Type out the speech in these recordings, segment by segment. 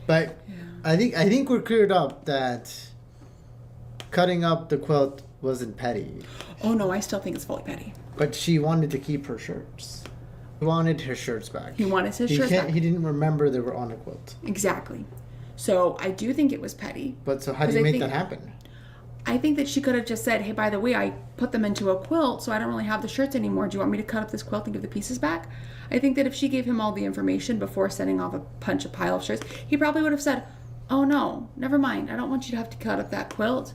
But Yeah. I think we're cleared up that cutting up the quilt wasn't petty. Oh no, I still think it's fully petty. But she wanted to keep her shirts. He wanted his shirts back. He wanted his shirts back. He didn't remember they were on a quilt. Exactly. So I do think it was petty. But so how do you make that happen? I think that she could have just said, hey, by the way, I put them into a quilt, so I don't really have the shirts anymore. Do you want me to cut up this quilt and give the pieces back? I think that if she gave him all the information before sending off a pile of shirts, he probably would have said, oh no, never mind. I don't want you to have to cut up that quilt.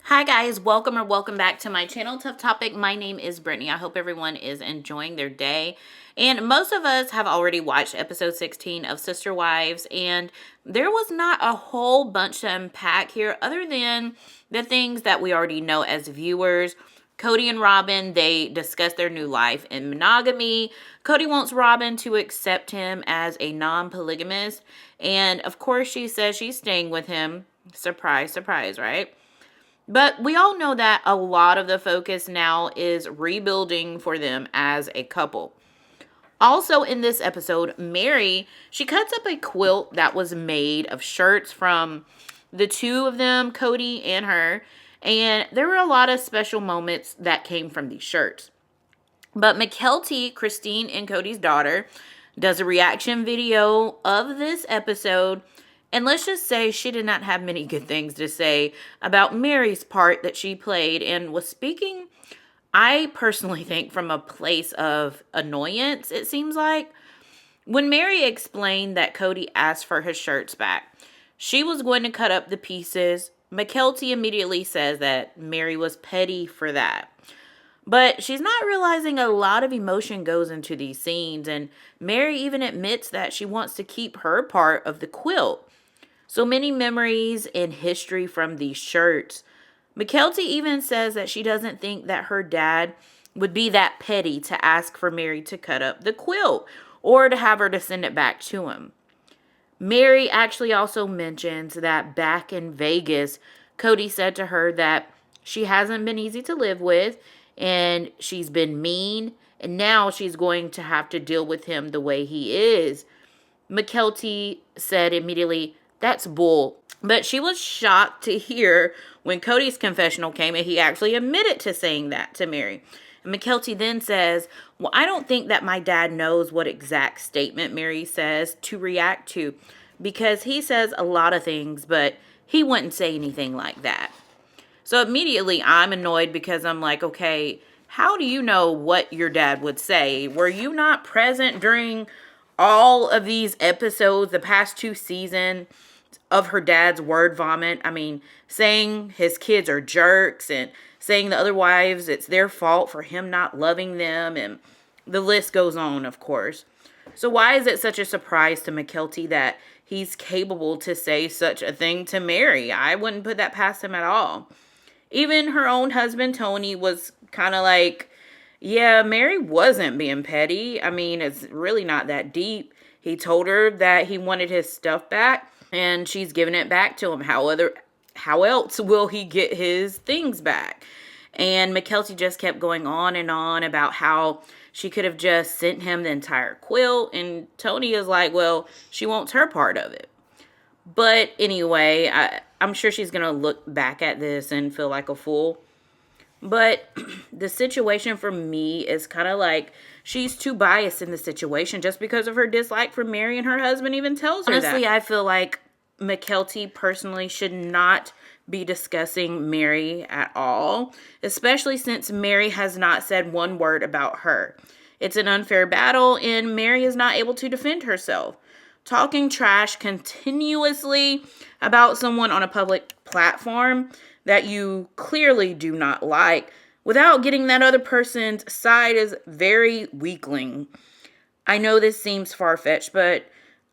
Hi guys, welcome back to my channel, Tough Topic. My name is Brittany. I hope everyone is enjoying their day. And most of us have already watched episode 16 of Sister Wives, and there was not a whole bunch to unpack here other than the things that we already know as viewers. Cody and Robin, they discuss their new life in monogamy. Cody wants Robin to accept him as a non-polygamist, and of course she says she's staying with him. Surprise, surprise, right? But we all know that a lot of the focus now is rebuilding for them as a couple. Also in this episode, Meri, she cuts up a quilt that was made of shirts from the two of them, Cody and her. And there were a lot of special moments that came from these shirts. But Mykelti, Christine and Cody's daughter, does a reaction video of this episode. And let's just say she did not have many good things to say about Meri's part that she played and was speaking, I personally think, from a place of annoyance, it seems like. When Meri explained that Cody asked for his shirts back, she was going to cut up the pieces. Mykelti immediately says that Meri was petty for that. But she's not realizing a lot of emotion goes into these scenes, and Meri even admits that she wants to keep her part of the quilt. So many memories and history from these shirts. Mykelti even says that she doesn't think that her dad would be that petty to ask for Meri to cut up the quilt or to have her to send it back to him. Meri actually also mentions that back in Vegas, Cody said to her that she hasn't been easy to live with and she's been mean, and now she's going to have to deal with him the way he is. Mykelti said immediately, that's bull. But she was shocked to hear when Cody's confessional came and he actually admitted to saying that to Meri. And Mykelti then says, well, I don't think that my dad knows what exact statement Meri says to react to, because he says a lot of things, but he wouldn't say anything like that. So immediately I'm annoyed because I'm like, okay, how do you know what your dad would say? Were you not present during all of these episodes, the past 2 seasons of her dad's word vomit? I mean, saying his kids are jerks and saying the other wives, it's their fault for him not loving them, and the list goes on, of course. So why is it such a surprise to Mykelti that he's capable to say such a thing to Meri? I wouldn't put that past him at all. Even her own husband, Tony, was kind of like, yeah, Meri wasn't being petty. I mean, it's really not that deep. He told her that he wanted his stuff back, and she's giving it back to him. How else will he get his things back? And Mykelti just kept going on and on about how she could have just sent him the entire quilt. And Tony is like, well, she wants her part of it. But anyway, I'm sure she's going to look back at this and feel like a fool. But the situation for me is kind of like she's too biased in the situation just because of her dislike for Meri, and her husband even tells her that. Honestly, I feel like Mykelti personally should not be discussing Meri at all, especially since Meri has not said one word about her. It's an unfair battle, and Meri is not able to defend herself. Talking trash continuously about someone on a public platform that you clearly do not like without getting that other person's side is very weakling. I know this seems far-fetched, but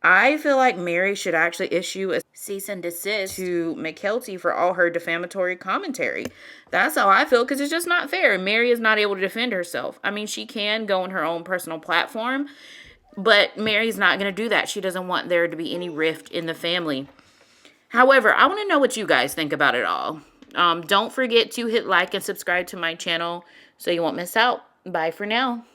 I feel like Meri should actually issue a cease and desist to Mykelti for all her defamatory commentary. That's how I feel, because it's just not fair. Meri is not able to defend herself. I mean, she can go on her own personal platform, but Meri's not going to do that. She doesn't want there to be any rift in the family. However, I want to know what you guys think about it all. Don't forget to hit like and subscribe to my channel so you won't miss out. Bye for now.